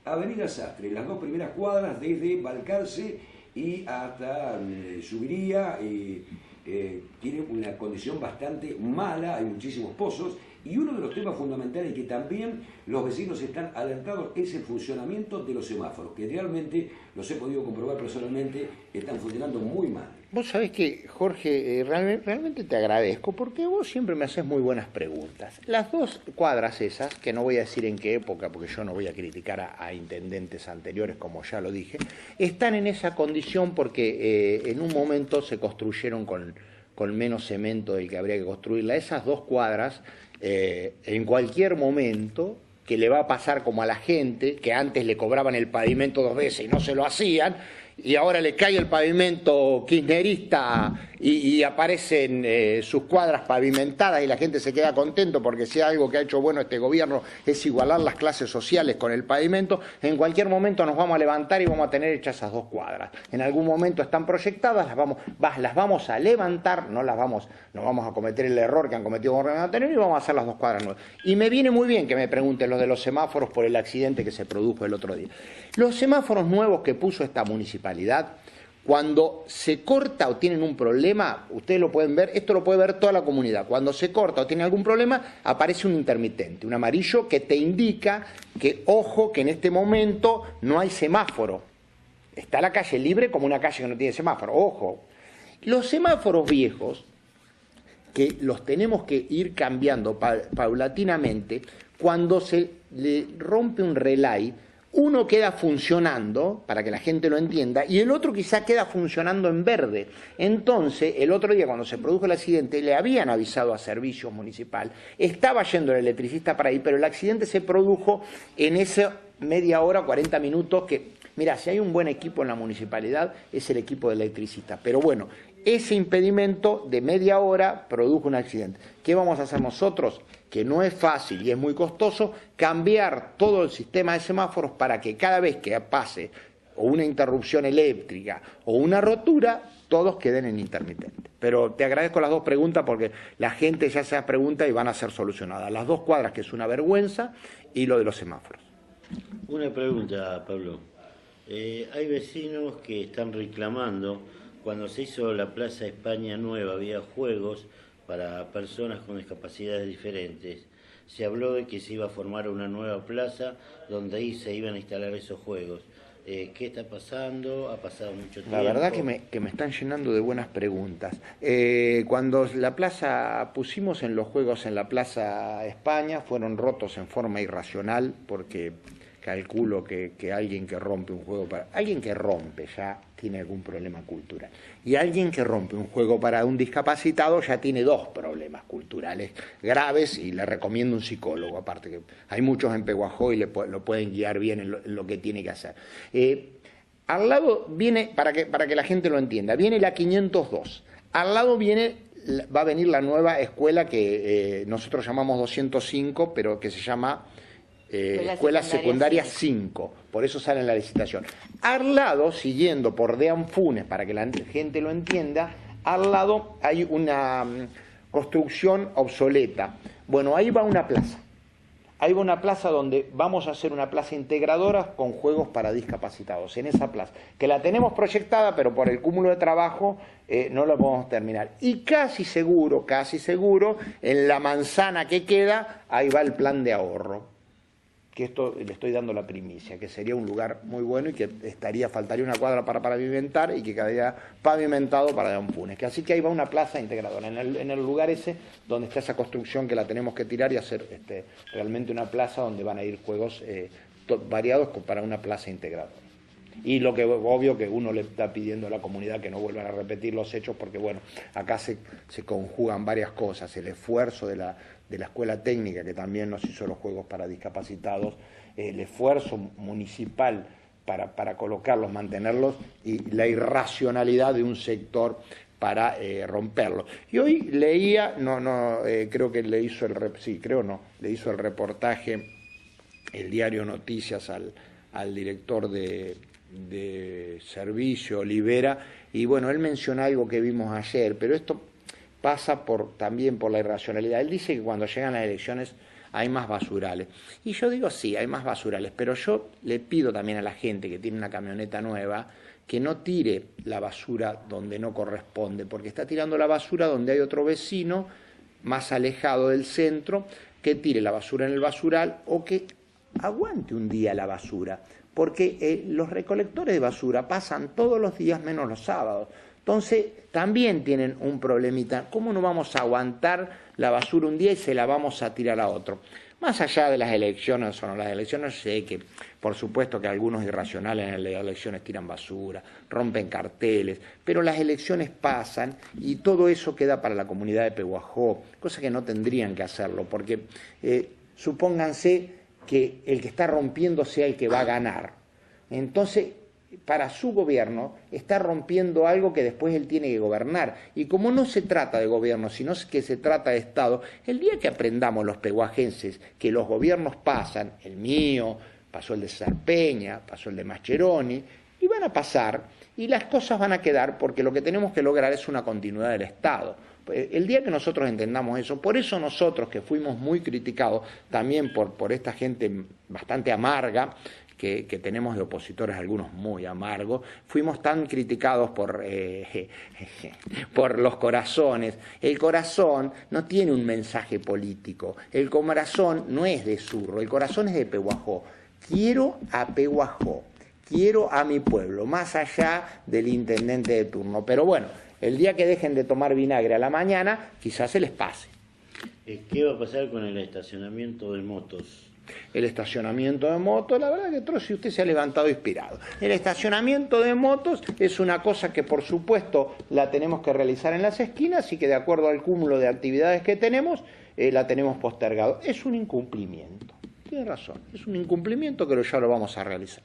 Avenida Sastre, las dos primeras cuadras desde Balcarce y hasta Subiría, tiene una condición bastante mala, hay muchísimos pozos, y uno de los temas fundamentales que también los vecinos están alertados es el funcionamiento de los semáforos, que realmente, los he podido comprobar personalmente, están funcionando muy mal. Vos sabés que, Jorge, realmente te agradezco porque vos siempre me haces muy buenas preguntas. Las dos cuadras esas, que no voy a decir en qué época, porque yo no voy a criticar a intendentes anteriores, como ya lo dije, están en esa condición porque en un momento se construyeron con menos cemento del que habría que construirla. Esas dos cuadras, en cualquier momento, que le va a pasar como a la gente, que antes le cobraban el pavimento 2 veces y no se lo hacían, y ahora le cae el pavimento kirchnerista y aparecen sus cuadras pavimentadas y la gente se queda contento porque si algo que ha hecho bueno este gobierno es igualar las clases sociales con el pavimento, en cualquier momento nos vamos a levantar y vamos a tener hechas esas dos cuadras. En algún momento están proyectadas, las vamos a levantar, no vamos a cometer el error que han cometido gobiernos anteriores y vamos a hacer las dos cuadras nuevas. Y me viene muy bien que me pregunten lo de los semáforos por el accidente que se produjo el otro día. Los semáforos nuevos que puso esta municipalidad, cuando se corta o tienen un problema, ustedes lo pueden ver, esto lo puede ver toda la comunidad, cuando se corta o tiene algún problema, aparece un intermitente, un amarillo que te indica que, ojo, que en este momento no hay semáforo. Está la calle libre como una calle que no tiene semáforo, ojo. Los semáforos viejos, que los tenemos que ir cambiando paulatinamente, cuando se le rompe un relay, uno queda funcionando, para que la gente lo entienda, y el otro quizá queda funcionando en verde. Entonces, el otro día cuando se produjo el accidente, le habían avisado a Servicios Municipal, estaba yendo el electricista para ahí, pero el accidente se produjo en esa media hora, 40 minutos, que, mira, si hay un buen equipo en la municipalidad, es el equipo de electricistas. Pero bueno, ese impedimento de media hora produjo un accidente. ¿Qué vamos a hacer nosotros? Que no es fácil y es muy costoso, cambiar todo el sistema de semáforos para que cada vez que pase o una interrupción eléctrica o una rotura, todos queden en intermitente. Pero te agradezco las dos preguntas porque la gente ya se pregunta y van a ser solucionadas. Las dos cuadras, que es una vergüenza, y lo de los semáforos. Una pregunta, Pablo. Hay vecinos que están reclamando, cuando se hizo la Plaza España Nueva, había juegos para personas con discapacidades diferentes. Se habló de que se iba a formar una nueva plaza donde ahí se iban a instalar esos juegos. ¿Qué está pasando? ¿Ha pasado mucho tiempo? La verdad que me están llenando de buenas preguntas. Cuando la plaza pusimos en los juegos en la Plaza España, fueron rotos en forma irracional porque calculo que alguien que rompe un juego alguien que rompe ya tiene algún problema cultural. Y alguien que rompe un juego para un discapacitado ya tiene dos problemas culturales graves y le recomiendo un psicólogo, aparte que hay muchos en Pehuajó y lo pueden guiar bien en lo que tiene que hacer. Al lado viene, para que la gente lo entienda, viene la 502. Al lado va a venir la nueva escuela que nosotros llamamos 205, pero que se llama Escuela Secundaria 5, por eso sale en la licitación. Al lado, siguiendo por Dean Funes, para que la gente lo entienda, al lado hay una construcción obsoleta. Bueno, ahí va una plaza. Ahí va una plaza donde vamos a hacer una plaza integradora con juegos para discapacitados, en esa plaza, que la tenemos proyectada, pero por el cúmulo de trabajo no la podemos terminar. Y casi seguro, en la manzana que queda, ahí va el plan de ahorro. Que esto le estoy dando la primicia, que sería un lugar muy bueno y que faltaría una cuadra para pavimentar y que quedaría pavimentado para Dean Funes. Que así que ahí va una plaza integradora, en el lugar ese donde está esa construcción que la tenemos que tirar y hacer realmente una plaza donde van a ir juegos variados para una plaza integradora. Y lo que obvio que uno le está pidiendo a la comunidad que no vuelvan a repetir los hechos porque bueno, acá se conjugan varias cosas, el esfuerzo de la escuela técnica que también nos hizo los juegos para discapacitados, el esfuerzo municipal para colocarlos, mantenerlos y la irracionalidad de un sector para romperlo. Y hoy leía, creo que le hizo el reportaje el diario Noticias al director de servicio, Olivera, y bueno, él menciona algo que vimos ayer, pero esto pasa también por la irracionalidad. Él dice que cuando llegan las elecciones hay más basurales. Y yo digo, sí, hay más basurales, pero yo le pido también a la gente que tiene una camioneta nueva que no tire la basura donde no corresponde, porque está tirando la basura donde hay otro vecino más alejado del centro, que tire la basura en el basural o que aguante un día la basura, porque los recolectores de basura pasan todos los días menos los sábados. Entonces también tienen un problemita. ¿Cómo no vamos a aguantar la basura un día y se la vamos a tirar a otro? Más allá de las elecciones o no las elecciones, sé que por supuesto que algunos irracionales en las elecciones tiran basura, rompen carteles, pero las elecciones pasan y todo eso queda para la comunidad de Pehuajó, cosa que no tendrían que hacerlo, porque supónganse que el que está rompiendo sea el que va a ganar. Entonces, para su gobierno está rompiendo algo que después él tiene que gobernar. Y como no se trata de gobierno, sino que se trata de Estado, el día que aprendamos los pehuajenses que los gobiernos pasan, el mío, pasó el de César Peña, pasó el de Mascheroni, y van a pasar, y las cosas van a quedar, porque lo que tenemos que lograr es una continuidad del Estado. El día que nosotros entendamos eso, por eso nosotros que fuimos muy criticados también por esta gente bastante amarga, que tenemos de opositores algunos muy amargos, fuimos tan criticados por los corazones. El corazón no tiene un mensaje político, el corazón no es de Zurro, el corazón es de Pehuajó. Quiero a Pehuajó, quiero a mi pueblo, más allá del intendente de turno. Pero bueno, el día que dejen de tomar vinagre a la mañana, quizás se les pase. ¿Qué va a pasar con el estacionamiento de motos? El estacionamiento de motos, la verdad que Trozzi usted se ha levantado inspirado. El estacionamiento de motos es una cosa que por supuesto la tenemos que realizar en las esquinas y que de acuerdo al cúmulo de actividades que tenemos, la tenemos postergado. Es un incumplimiento, tiene razón, es un incumplimiento que ya lo vamos a realizar.